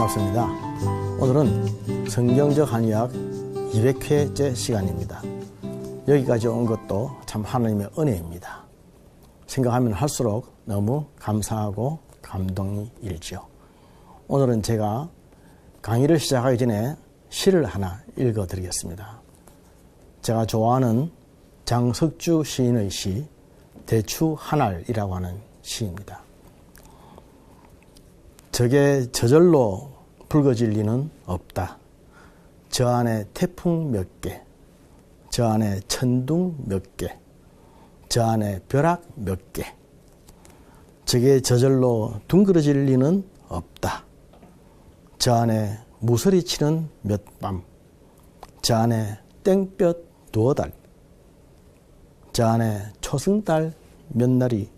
반갑습니다. 오늘은 성경적 한의학 200회째 시간입니다. 여기까지 온 것도 참 하나님의 은혜입니다. 생각하면 할수록 너무 감사하고 감동이 일죠. 오늘은 제가 강의를 시작하기 전에 시를 하나 읽어드리겠습니다. 제가 좋아하는 장석주 시인의 시 대추 한알이라고 하는 시입니다. 적에 저절로 붉어질 리는 없다. 저 안에 태풍 몇 개, 저 안에 천둥 몇 개, 저 안에 벼락 몇 개. 적에 저절로 둥그러질 리는 없다. 저 안에 무서리 치는 몇 밤, 저 안에 땡볕 두어 달, 저 안에 초승달 몇 날이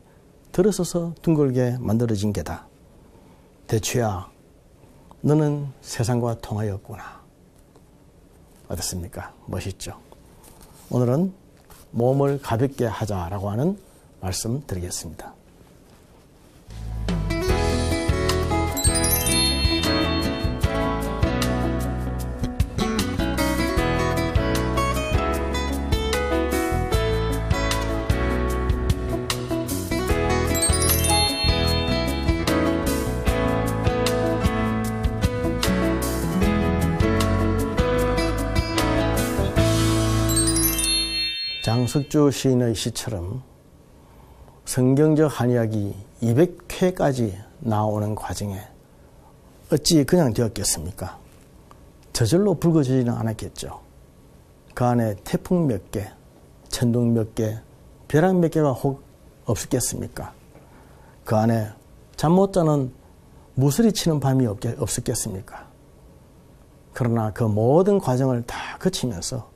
들어서서 둥글게 만들어진 게다. 대추야, 너는 세상과 통하였구나. 어떻습니까? 멋있죠? 오늘은 몸을 가볍게 하자라고 하는 말씀 드리겠습니다. 장석주 시인의 시처럼 성경적 한의학이 200회까지 나오는 과정에 어찌 그냥 되었겠습니까? 저절로 붉어지지는 않았겠죠. 그 안에 태풍 몇 개, 천둥 몇 개, 벼락 몇 개가 혹 없었겠습니까? 그 안에 잠 못 자는 무서리 치는 밤이 없었겠습니까? 그러나 그 모든 과정을 다 거치면서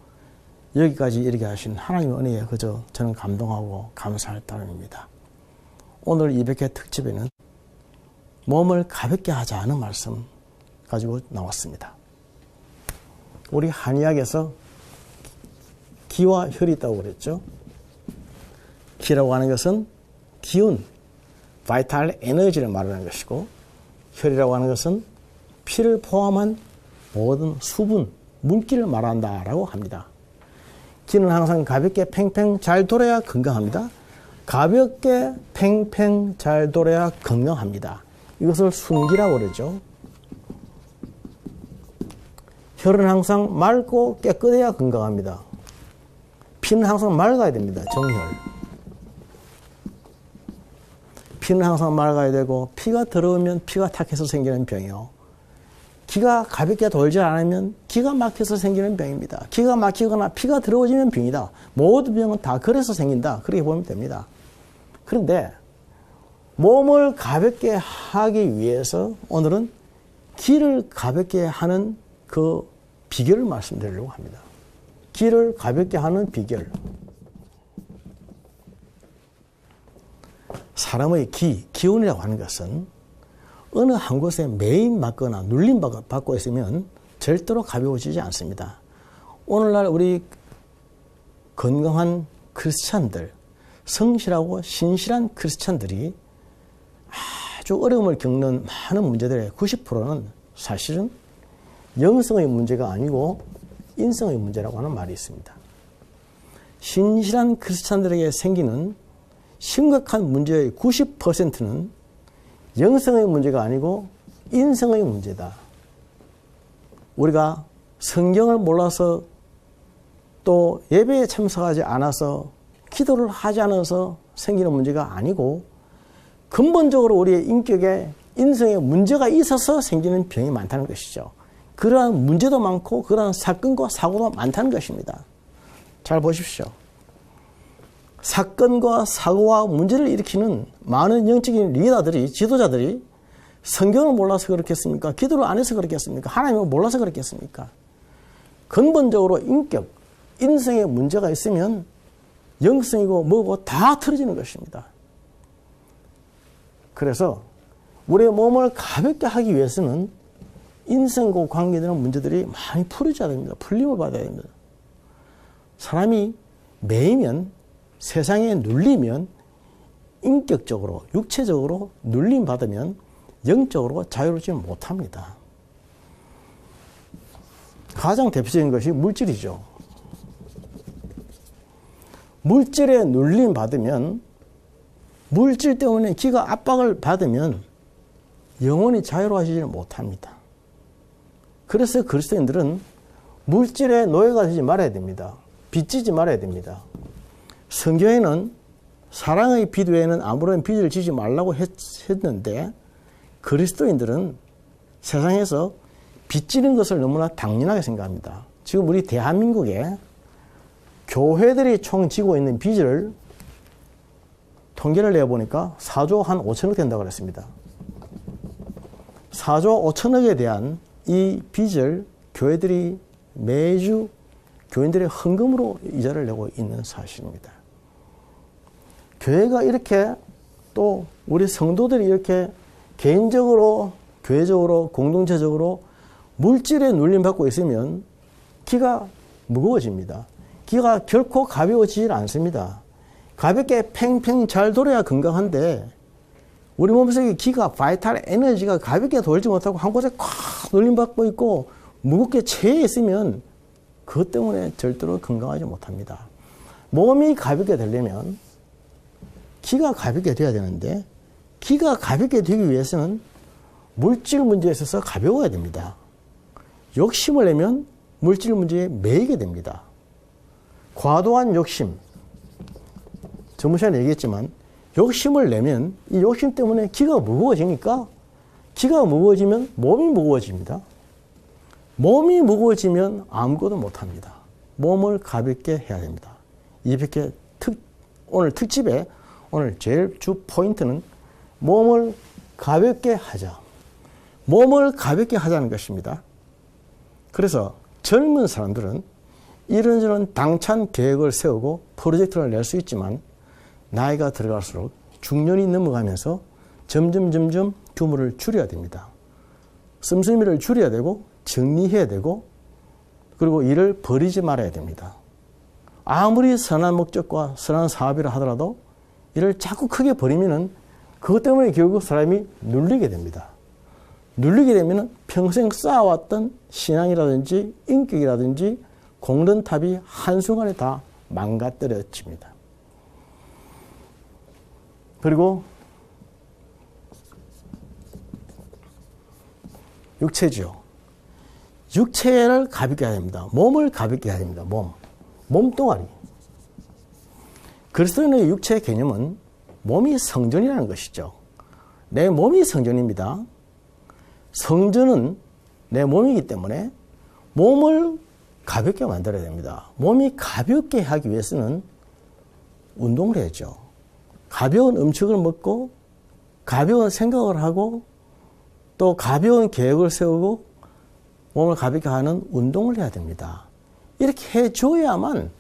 여기까지 이르게 하신 하나님의 은혜에 그저 저는 감동하고 감사할 따름입니다. 오늘 200회 특집에는 몸을 가볍게 하자는 말씀 가지고 나왔습니다. 우리 한의학에서 기와 혈이 있다고 그랬죠. 기라고 하는 것은 기운, 바이탈 에너지를 말하는 것이고, 혈이라고 하는 것은 피를 포함한 모든 수분, 물기를 말한다라고 합니다. 기는 항상 가볍게 팽팽 잘 돌아야 건강합니다. 가볍게 팽팽 잘 돌아야 건강합니다. 이것을 순기라고 그러죠. 혈은 항상 맑고 깨끗해야 건강합니다. 피는 항상 맑아야 됩니다. 정혈. 피는 항상 맑아야 되고, 피가 더러우면 피가 탁해서 생기는 병이요. 기가 가볍게 돌지 않으면 기가 막혀서 생기는 병입니다. 기가 막히거나 피가 더러워지면 병이다. 모든 병은 다 그래서 생긴다. 그렇게 보면 됩니다. 그런데 몸을 가볍게 하기 위해서 오늘은 기를 가볍게 하는 그 비결을 말씀드리려고 합니다. 기를 가볍게 하는 비결. 사람의 기운이라고 하는 것은 어느 한 곳에 매임 맞거나 눌림 받고 있으면 절대로 가벼워지지 않습니다. 오늘날 우리 건강한 크리스찬들, 성실하고 신실한 크리스찬들이 아주 어려움을 겪는 많은 문제들의 90%는 사실은 영성의 문제가 아니고 인성의 문제라고 하는 말이 있습니다. 신실한 크리스찬들에게 생기는 심각한 문제의 90%는 영성의 문제가 아니고 인성의 문제다. 우리가 성경을 몰라서 또 예배에 참석하지 않아서 기도를 하지 않아서 생기는 문제가 아니고 근본적으로 우리의 인격에 인성에 문제가 있어서 생기는 병이 많다는 것이죠. 그러한 문제도 많고 그러한 사건과 사고도 많다는 것입니다. 잘 보십시오. 사건과 사고와 문제를 일으키는 많은 영적인 리더들이, 지도자들이 성경을 몰라서 그렇겠습니까? 기도를 안 해서 그렇겠습니까? 하나님을 몰라서 그렇겠습니까? 근본적으로 인격, 인성에 문제가 있으면 영성이고 뭐고 다 틀어지는 것입니다. 그래서 우리의 몸을 가볍게 하기 위해서는 인성과 관계되는 문제들이 많이 풀어져야 됩니다. 풀림을 받아야 됩니다. 사람이 매이면, 세상에 눌리면, 인격적으로, 육체적으로 눌림 받으면 영적으로 자유롭지 못합니다. 가장 대표적인 것이 물질이죠. 물질에 눌림 받으면, 물질 때문에 기가 압박을 받으면 영원히 자유로워지지를 못합니다. 그래서 그리스도인들은 물질의 노예가 되지 말아야 됩니다. 빚지지 말아야 됩니다. 성경에는 사랑의 빚 외에는 아무런 빚을 지지 말라고 했는데, 그리스도인들은 세상에서 빚지는 것을 너무나 당연하게 생각합니다. 지금 우리 대한민국에 교회들이 총 지고 있는 빚을 통계를 내보니까 4조 한 5천억 된다고 그랬습니다. 4조 5천억에 대한 이 빚을 교회들이 매주 교인들의 헌금으로 이자를 내고 있는 사실입니다. 교회가 이렇게, 또 우리 성도들이 이렇게 개인적으로, 교회적으로, 공동체적으로 물질에 눌림받고 있으면 기가 무거워집니다. 기가 결코 가벼워지질 않습니다. 가볍게 팽팽 잘 돌아야 건강한데, 우리 몸속에 기가, 바이탈 에너지가 가볍게 돌지 못하고 한 곳에 콱 눌림받고 있고 무겁게 채에 있으면 그것 때문에 절대로 건강하지 못합니다. 몸이 가볍게 되려면 기가 가볍게 돼야 되는데, 기가 가볍게 되기 위해서는 물질 문제에 있어서 가벼워야 됩니다. 욕심을 내면 물질 문제에 매이게 됩니다. 과도한 욕심, 저번 시간에 얘기했지만 욕심을 내면 이 욕심 때문에 기가 무거워지니까, 기가 무거워지면 몸이 무거워집니다. 몸이 무거워지면 아무것도 못합니다. 몸을 가볍게 해야 됩니다. 이렇게 오늘 특집에 오늘 제일 주 포인트는 몸을 가볍게 하자. 몸을 가볍게 하자는 것입니다. 그래서 젊은 사람들은 이런저런 당찬 계획을 세우고 프로젝트를 낼 수 있지만, 나이가 들어갈수록 중년이 넘어가면서 점점 규모를 줄여야 됩니다. 씀씀이를 줄여야 되고, 정리해야 되고, 그리고 일을 버리지 말아야 됩니다. 아무리 선한 목적과 선한 사업이라 하더라도 일을 자꾸 크게 버리면은 그것 때문에 결국 사람이 눌리게 됩니다. 눌리게 되면은 평생 쌓아왔던 신앙이라든지 인격이라든지 공든탑이 한순간에 다 망가뜨려집니다. 그리고 육체죠. 육체를 가볍게 해야 됩니다. 몸을 가볍게 해야 됩니다. 몸뚱아리. 그리스도인의 육체의 개념은 몸이 성전이라는 것이죠. 내 몸이 성전입니다. 성전은 내 몸이기 때문에 몸을 가볍게 만들어야 됩니다. 몸이 가볍게 하기 위해서는 운동을 해야죠. 가벼운 음식을 먹고, 가벼운 생각을 하고, 또 가벼운 계획을 세우고 몸을 가볍게 하는 운동을 해야 됩니다. 이렇게 해줘야만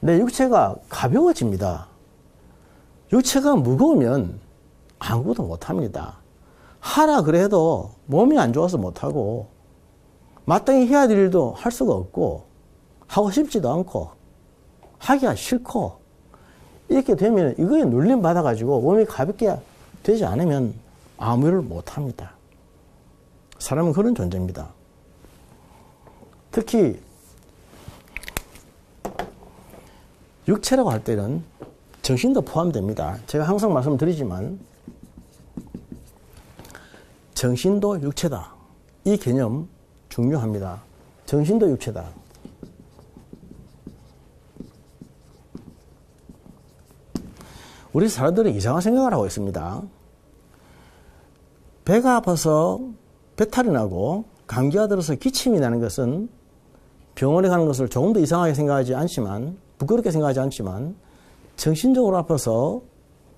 내 육체가 가벼워집니다. 육체가 무거우면 아무것도 못합니다. 하라 그래도 몸이 안 좋아서 못하고, 마땅히 해야 될 일도 할 수가 없고, 하고 싶지도 않고, 하기가 싫고, 이렇게 되면 이거에 눌림 받아가지고 몸이 가볍게 되지 않으면 아무 일을 못합니다. 사람은 그런 존재입니다. 특히 육체라고 할 때는 정신도 포함됩니다. 제가 항상 말씀드리지만 정신도 육체다. 이 개념 중요합니다. 정신도 육체다. 우리 사람들은 이상한 생각을 하고 있습니다. 배가 아파서 배탈이 나고 감기가 들어서 기침이 나는 것은 병원에 가는 것을 조금 더 이상하게 생각하지 않지만, 부끄럽게 생각하지 않지만, 정신적으로 아파서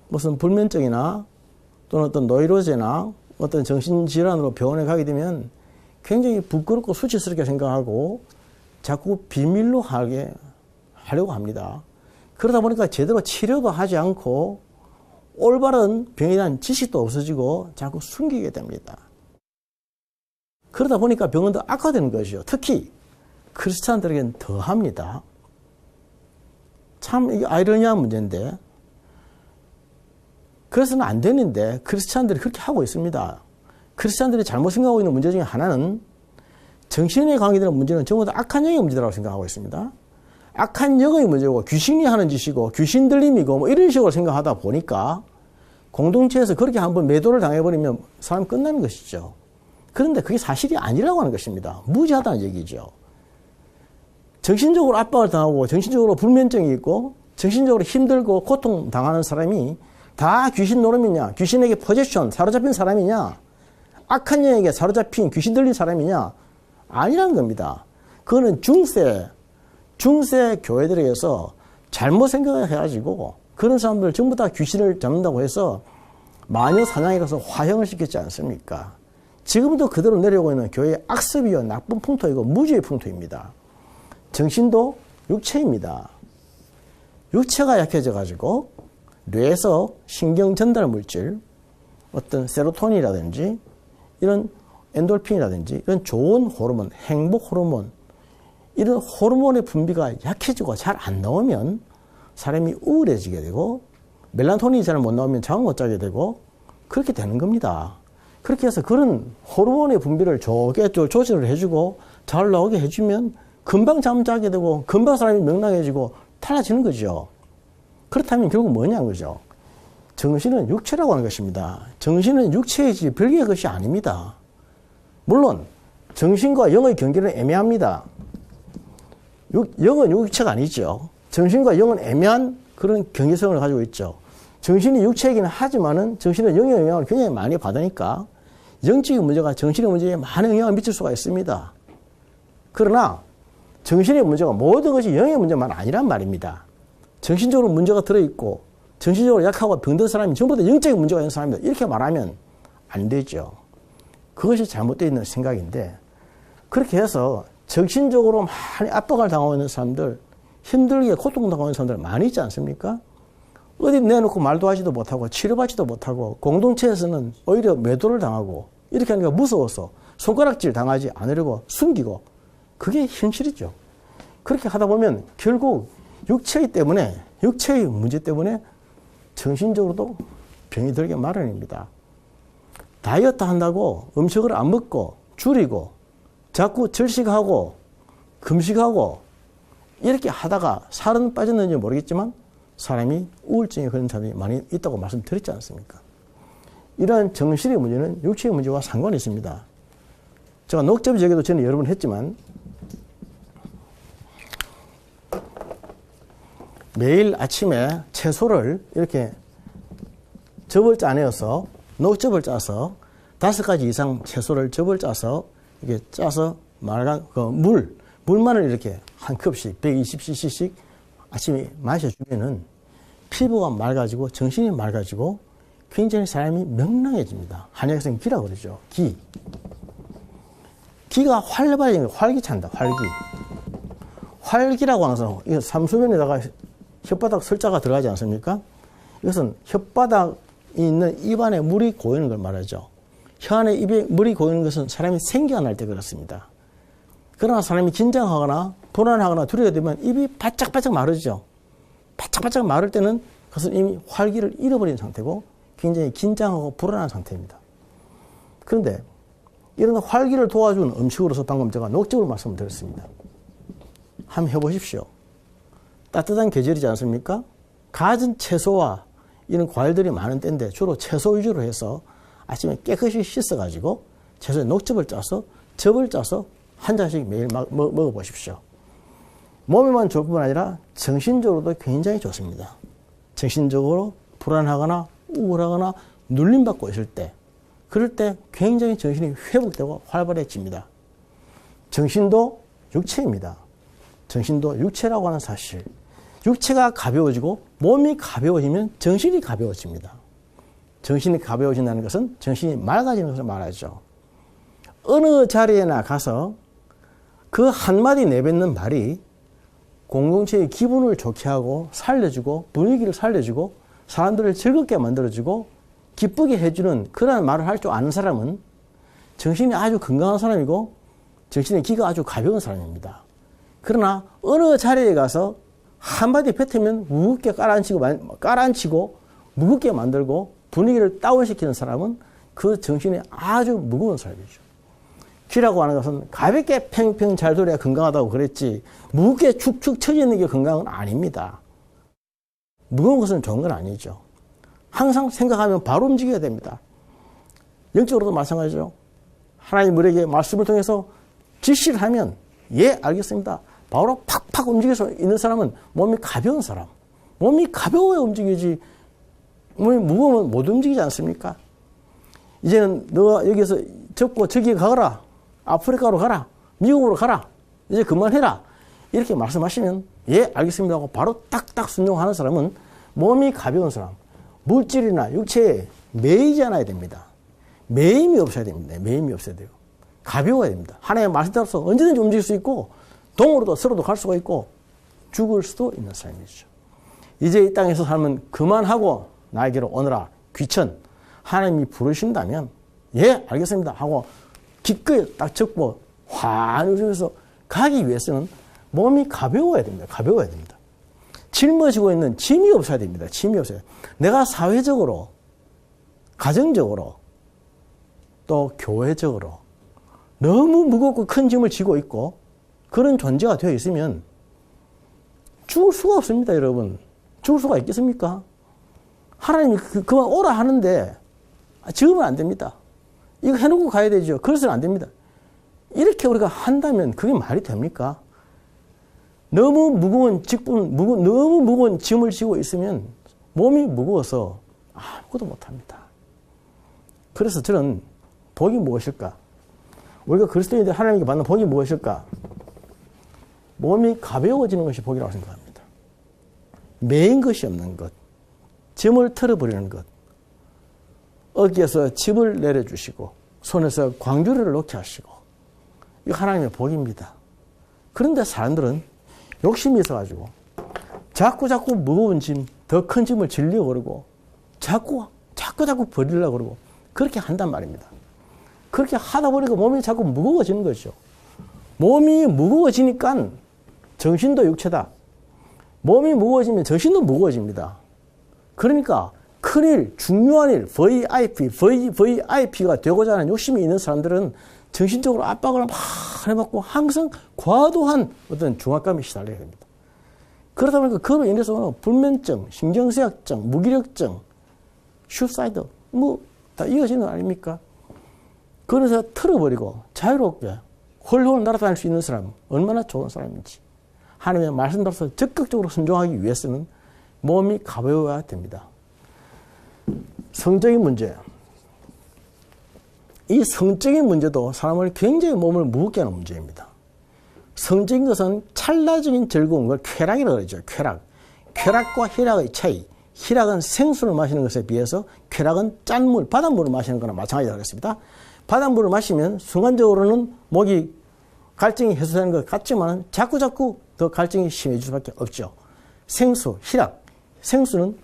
무슨 불면증이나 또는 어떤 노이로제나 어떤 정신질환으로 병원에 가게 되면 굉장히 부끄럽고 수치스럽게 생각하고 자꾸 비밀로 하려고 합니다. 그러다 보니까 제대로 치료도 하지 않고 올바른 병에 대한 지식도 없어지고 자꾸 숨기게 됩니다. 그러다 보니까 병은 더 악화되는 것이죠. 특히 크리스찬들에게는 더 합니다. 참 이게 아이러니한 문제인데, 그래서는 안 되는데 크리스찬들이 그렇게 하고 있습니다. 크리스찬들이 잘못 생각하고 있는 문제 중에 하나는 정신에 관계되는 문제는 전부 다 악한 영의 문제라고 생각하고 있습니다. 악한 영의 문제고 귀신이 하는 짓이고 귀신 들림이고 뭐 이런 식으로 생각하다 보니까 공동체에서 그렇게 한번 매도를 당해버리면 사람 끝나는 것이죠. 그런데 그게 사실이 아니라고 하는 것입니다. 무지하다는 얘기죠. 정신적으로 압박을 당하고 정신적으로 불면증이 있고 정신적으로 힘들고 고통당하는 사람이 다 귀신 노름이냐, 귀신에게 포지션, 사로잡힌 사람이냐, 악한 영에게 사로잡힌 귀신 들린 사람이냐, 아니라는 겁니다. 그거는 중세 교회들에게서 잘못 생각을 해가지고 그런 사람들 전부 다 귀신을 잡는다고 해서 마녀 사냥에 가서 화형을 시켰지 않습니까? 지금도 그대로 내려오고 있는 교회의 악습이요, 나쁜 풍토이고 무지의 풍토입니다. 정신도 육체입니다. 육체가 약해져가지고 뇌에서 신경 전달 물질, 어떤 세로토닌이라든지 이런 엔돌핀이라든지 이런 좋은 호르몬, 행복 호르몬, 이런 호르몬의 분비가 약해지고 잘 안 나오면 사람이 우울해지게 되고 멜라토닌이 잘 못 나오면 잠을 못 자게 되고 그렇게 되는 겁니다. 그렇게 해서 그런 호르몬의 분비를 좋게 조절을 해주고 잘 나오게 해주면 금방 잠 자게 되고 금방 사람이 명랑해지고 달라지는 거죠. 그렇다면 결국 뭐냐는 거죠. 정신은 육체라고 하는 것입니다. 정신은 육체이지 별개의 것이 아닙니다. 물론 정신과 영의 경계는 애매합니다. 영은 육체가 아니죠. 정신과 영은 애매한 그런 경계성을 가지고 있죠. 정신이 육체이긴 하지만은 정신은 영의 영향을 굉장히 많이 받으니까 영적인 문제가 정신의 문제에 많은 영향을 미칠 수가 있습니다. 그러나 정신의 문제가 모든 것이 영의 문제만 아니란 말입니다. 정신적으로 문제가 들어있고 정신적으로 약하고 병든 사람이 전부 다 영적인 문제가 있는 사람이다. 이렇게 말하면 안 되죠. 그것이 잘못되어 있는 생각인데 그렇게 해서 정신적으로 많이 압박을 당하고 있는 사람들, 힘들게 고통당하고 있는 사람들 많이 있지 않습니까? 어디 내놓고 말도 하지도 못하고 치료받지도 못하고 공동체에서는 오히려 매도를 당하고 이렇게 하니까 무서워서 손가락질 당하지 않으려고 숨기고 그게 현실이죠. 그렇게 하다 보면 결국 육체의 문제 때문에 정신적으로도 병이 들게 마련입니다. 다이어트 한다고 음식을 안 먹고 줄이고 자꾸 절식하고 금식하고 이렇게 하다가 살은 빠졌는지 모르겠지만 사람이 우울증에 걸린 사람이 많이 있다고 말씀드렸지 않습니까? 이러한 정신의 문제는 육체의 문제와 상관이 있습니다. 제가 녹즙 얘기도 전에 여러 번 했지만 매일 아침에 채소를 이렇게 즙을 짜내어서 녹즙을 짜서 5가지 이상 채소를 즙을 짜서 이렇게 짜서 말간 그 물만을 이렇게 한 컵씩 120cc씩 아침에 마셔주면은 피부가 맑아지고 정신이 맑아지고 굉장히 사람이 명랑해집니다. 한약에서는 기라고 그러죠. 기가 활기찬다. 활기라고 하면서 이거 삼수면에다가 혓바닥 설자가 들어가지 않습니까? 이것은 혓바닥에 있는 입안에 물이 고이는 걸 말하죠. 혀 안에 입에 물이 고이는 것은 사람이 생기가 날 때 그렇습니다. 그러나 사람이 긴장하거나 불안하거나 두려워야 되면 입이 바짝바짝 마르죠. 바짝바짝 마를 때는 그것은 이미 활기를 잃어버린 상태고 굉장히 긴장하고 불안한 상태입니다. 그런데 이런 활기를 도와주는 음식으로서 방금 제가 녹즙을 말씀드렸습니다. 한번 해보십시오. 따뜻한 계절이지 않습니까? 갖은 채소와 이런 과일들이 많은 때인데 주로 채소 위주로 해서 아침에 깨끗이 씻어가지고 채소에 녹즙을 짜서 즙을 짜서 한 잔씩 매일 먹어보십시오. 몸에만 좋을 뿐만 아니라 정신적으로도 굉장히 좋습니다. 정신적으로 불안하거나 우울하거나 눌림받고 있을 때 그럴 때 굉장히 정신이 회복되고 활발해집니다. 정신도 육체입니다. 정신도 육체라고 하는 사실. 육체가 가벼워지고 몸이 가벼워지면 정신이 가벼워집니다. 정신이 가벼워진다는 것은 정신이 맑아지는 것을 말하죠. 어느 자리에나 가서 그 한마디 내뱉는 말이 공동체의 기분을 좋게 하고 살려주고 분위기를 살려주고 사람들을 즐겁게 만들어주고 기쁘게 해주는 그런 말을 할 줄 아는 사람은 정신이 아주 건강한 사람이고 정신의 기가 아주 가벼운 사람입니다. 그러나 어느 자리에 가서 한마디 뱉으면 무겁게 깔아앉히고 무겁게 만들고 분위기를 다운시키는 사람은 그 정신이 아주 무거운 사람이죠. 쥐라고 하는 것은 가볍게 팽팽 잘 돌아야 건강하다고 그랬지 무겁게 축축 처지는 게 건강은 아닙니다. 무거운 것은 좋은 건 아니죠. 항상 생각하면 바로 움직여야 됩니다. 영적으로도 마찬가지죠. 하나님 우리에게 말씀을 통해서 지시를 하면 예 알겠습니다. 바로 팍팍 움직일 수 있는 사람은 몸이 가벼운 사람. 몸이 가벼워야 움직이지 몸이 무거우면 못 움직이지 않습니까? 이제는 너가 여기서 접고 저기 가거라. 아프리카로 가라. 미국으로 가라. 이제 그만해라. 이렇게 말씀하시면 예 알겠습니다 하고 바로 딱딱 순종하는 사람은 몸이 가벼운 사람. 물질이나 육체에 매이지 않아야 됩니다. 매임이 없어야 됩니다. 매임이 없어야 돼요. 가벼워야 됩니다. 하나님의 말씀 따라서 언제든지 움직일 수 있고 동으로도 서로도 갈 수가 있고 죽을 수도 있는 사람이죠. 이제 이 땅에서 살면 그만하고 나에게로 오너라. 귀천. 하나님이 부르신다면 예 알겠습니다 하고 기꺼이 딱 접고 환히 웃으면서 가기 위해서는 몸이 가벼워야 됩니다. 가벼워야 됩니다. 짊어지고 있는 짐이 없어야 됩니다. 짐이 없어야 돼요. 내가 사회적으로 가정적으로 또 교회적으로 너무 무겁고 큰 짐을 지고 있고 그런 존재가 되어 있으면 죽을 수가 없습니다. 여러분. 죽을 수가 있겠습니까? 하나님이 그만 오라 하는데 지으면 안 됩니다. 이거 해놓고 가야 되죠. 그래서는 안 됩니다. 이렇게 우리가 한다면 그게 말이 됩니까? 너무 무거운 너무 무거운 짐을 지고 있으면 몸이 무거워서 아무것도 못합니다. 그래서 저는 복이 무엇일까? 우리가 그리스도인들 하나님께 받는 복이 무엇일까? 몸이 가벼워지는 것이 복이라고 생각합니다. 매인 것이 없는 것, 짐을 털어버리는 것, 어깨에서 짐을 내려주시고 손에서 광주리를 놓게 하시고 이거 하나님의 복입니다. 그런데 사람들은 욕심이 있어가지고 자꾸 무거운 짐, 더 큰 짐을 지려고 그러고 자꾸 버리려고 그러고 그렇게 한단 말입니다. 그렇게 하다 보니까 몸이 자꾸 무거워지는 거죠. 몸이 무거워지니까 정신도 육체다. 몸이 무거워지면 정신도 무거워집니다. 그러니까 큰일, 중요한 일, VIP가 되고자 하는 욕심이 있는 사람들은 정신적으로 압박을 막 해받고 항상 과도한 어떤 중압감에 시달려야 됩니다. 그러다 보니까 그로 인해서 불면증, 신경쇠약증, 무기력증, 슈사이드 다 이어지는 거 아닙니까? 그래서 틀어버리고 자유롭게 홀홀 날아다닐 수 있는 사람 얼마나 좋은 사람인지 하나님의 말씀 따라서 적극적으로 순종하기 위해서는 몸이 가벼워야 됩니다. 성적인 문제. 이 성적인 문제도 사람을 굉장히 몸을 무겁게 하는 문제입니다. 성적인 것은 찰나적인 즐거운 걸 쾌락이라고 그러죠. 쾌락과 희락의 차이. 희락은 생수를 마시는 것에 비해서 쾌락은 짠물, 바닷물을 마시는 거나 마찬가지라고 했습니다. 바닷물을 마시면 순간적으로는 목이 갈증이 해소되는 것 같지만 자꾸 더 갈증이 심해질 수밖에 없죠. 생수, 희락. 생수는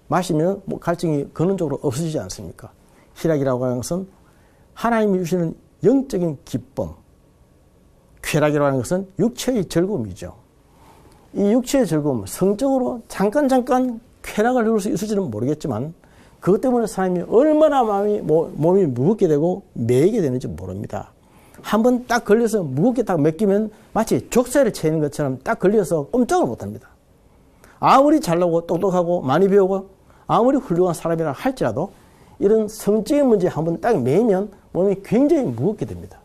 마시면 갈증이 근원적으로 없어지지 않습니까? 희락이라고 하는 것은 하나님이 주시는 영적인 기쁨. 쾌락이라고 하는 것은 육체의 즐거움이죠. 이 육체의 즐거움, 성적으로 잠깐 쾌락을 누릴 수 있을지는 모르겠지만 그것 때문에 사람이 얼마나 몸이 무겁게 되고 매이게 되는지 모릅니다. 한번 딱 걸려서 무겁게 딱 맡기면 마치 족쇄를 채는 것처럼 딱 걸려서 꼼짝을 못합니다. 아무리 잘나고 똑똑하고 많이 배우고 아무리 훌륭한 사람이라 할지라도 이런 성적인 문제에 한번 딱 매이면 몸이 굉장히 무겁게 됩니다.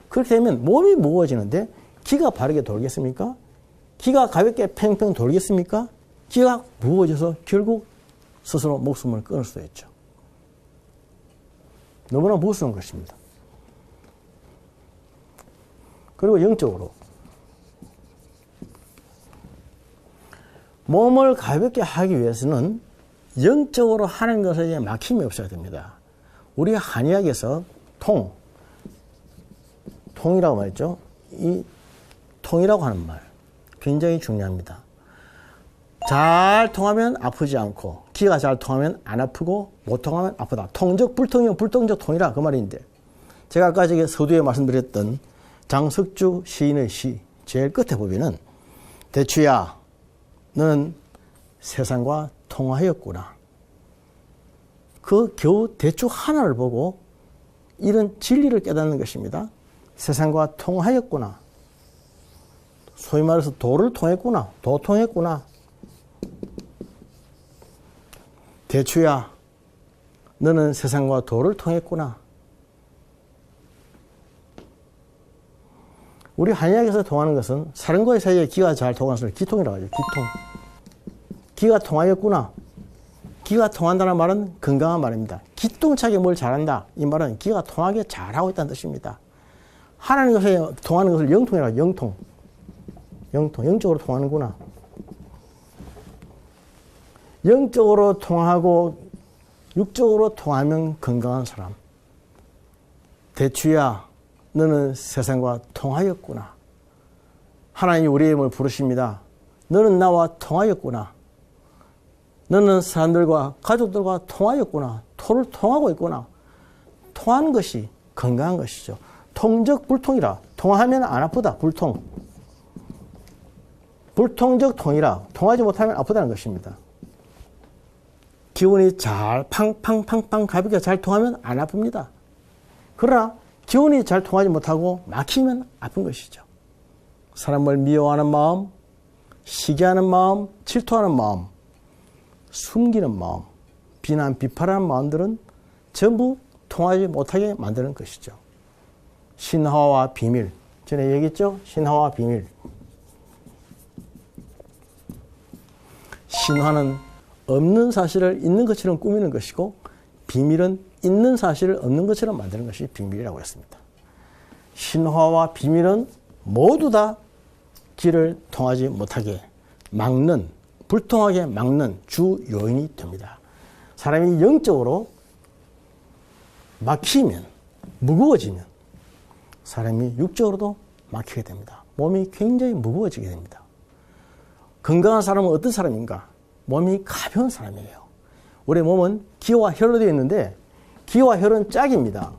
그렇게 되면 몸이 무거워지는데 기가 바르게 돌겠습니까? 기가 가볍게 팽팽 돌겠습니까? 기가 무거워져서 결국 스스로 목숨을 끊을 수도 있죠. 너무나 무서운 것입니다. 그리고 영적으로 몸을 가볍게 하기 위해서는 영적으로 하는 것에 막힘이 없어야 됩니다. 우리 한의학에서 통이라고 말했죠. 이 통이라고 하는 말 굉장히 중요합니다. 잘 통하면 아프지 않고 기가 잘 통하면 안 아프고 못 통하면 아프다. 통적 불통이면 불통적 통이라 그 말인데 제가 아까 저기 서두에 말씀드렸던 장석주 시인의 시 제일 끝에 보면은 대추야 너는 세상과 통하였구나. 그 겨우 대추 하나를 보고 이런 진리를 깨닫는 것입니다. 세상과 통하였구나. 소위 말해서 도를 통했구나. 도통했구나. 대추야, 너는 세상과 도를 통했구나. 우리 한의학에서 통하는 것은 사람과의 사이에 기가 잘 통하는 것을 기통이라고 하죠. 기통. 기가 통하였구나. 기가 통한다는 말은 건강한 말입니다. 기똥차게 뭘 잘한다. 이 말은 기가 통하게 잘하고 있다는 뜻입니다. 하나님과 통하는 것을 영통이라고 하죠. 영통. 영통. 영적으로 통하는구나. 영적으로 통하고 육적으로 통하면 건강한 사람. 대추야, 너는 세상과 통하였구나. 하나님이 우리의 이름을 부르십니다. 너는 나와 통하였구나. 너는 사람들과 가족들과 통하였구나. 토를 통하고 있구나. 통하는 것이 건강한 것이죠. 통적 불통이라. 통하면 안 아프다. 불통. 불통적 통이라. 통하지 못하면 아프다는 것입니다. 기운이 잘 팡팡팡팡 가볍게 잘 통하면 안 아픕니다. 그러나 기운이 잘 통하지 못하고 막히면 아픈 것이죠. 사람을 미워하는 마음, 시기하는 마음, 질투하는 마음, 숨기는 마음, 비난, 비판하는 마음들은 전부 통하지 못하게 만드는 것이죠. 신화와 비밀. 전에 얘기했죠? 신화와 비밀. 신화는 없는 사실을 있는 것처럼 꾸미는 것이고, 비밀은 있는 사실을 없는 것처럼 만드는 것이 비밀이라고 했습니다. 신화와 비밀은 모두 다 길을 통하지 못하게 막는, 불통하게 막는 주 요인이 됩니다. 사람이 영적으로 막히면, 무거워지면 사람이 육적으로도 막히게 됩니다. 몸이 굉장히 무거워지게 됩니다. 건강한 사람은 어떤 사람인가? 몸이 가벼운 사람이에요. 우리 몸은 기와 혈로 되어 있는데 기와 혈은 짝입니다.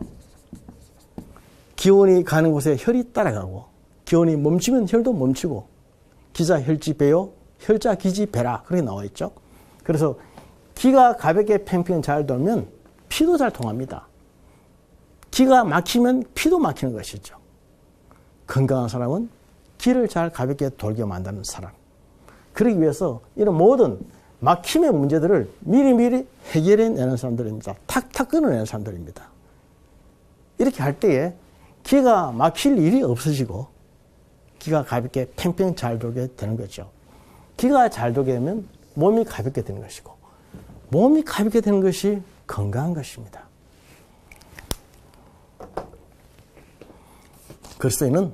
기운이 가는 곳에 혈이 따라가고 기운이 멈추면 혈도 멈추고 기자 혈지 배요 혈자 기지 배라 그렇게 나와 있죠. 그래서 기가 가볍게 팽팽 잘 돌면 피도 잘 통합니다. 기가 막히면 피도 막히는 것이죠. 건강한 사람은 기를 잘 가볍게 돌게 만드는 사람. 그러기 위해서 이런 모든 막힘의 문제들을 미리미리 해결해내는 사람들입니다. 탁탁 끊어내는 사람들입니다. 이렇게 할 때에 기가 막힐 일이 없어지고 기가 가볍게 팽팽 잘 돌게 되는 거죠. 기가 잘 돌게 되면 몸이 가볍게 되는 것이고 몸이 가볍게 되는 것이 건강한 것입니다. 그리스도인은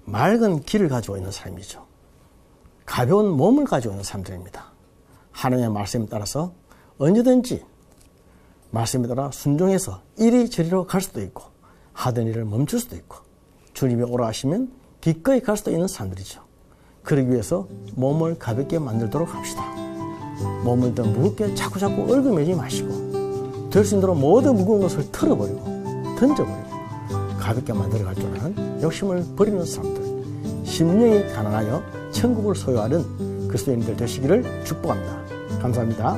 맑은 기를 가지고 있는 사람이죠. 가벼운 몸을 가지고 있는 사람들입니다. 하나님의 말씀에 따라서 언제든지 말씀에 따라 순종해서 이리저리로 갈 수도 있고 하던 일을 멈출 수도 있고 주님이 오라 하시면 기꺼이 갈 수도 있는 사람들이죠. 그러기 위해서 몸을 가볍게 만들도록 합시다. 몸을 더 무겁게 자꾸자꾸 얽어매지 마시고 될 수 있도록 모든 무거운 것을 털어버리고 던져버리고 가볍게 만들어갈 줄 아는 욕심을 버리는 사람들, 심령이 가난하여 천국을 소유하는 그리스도인들 되시기를 축복합니다. 감사합니다.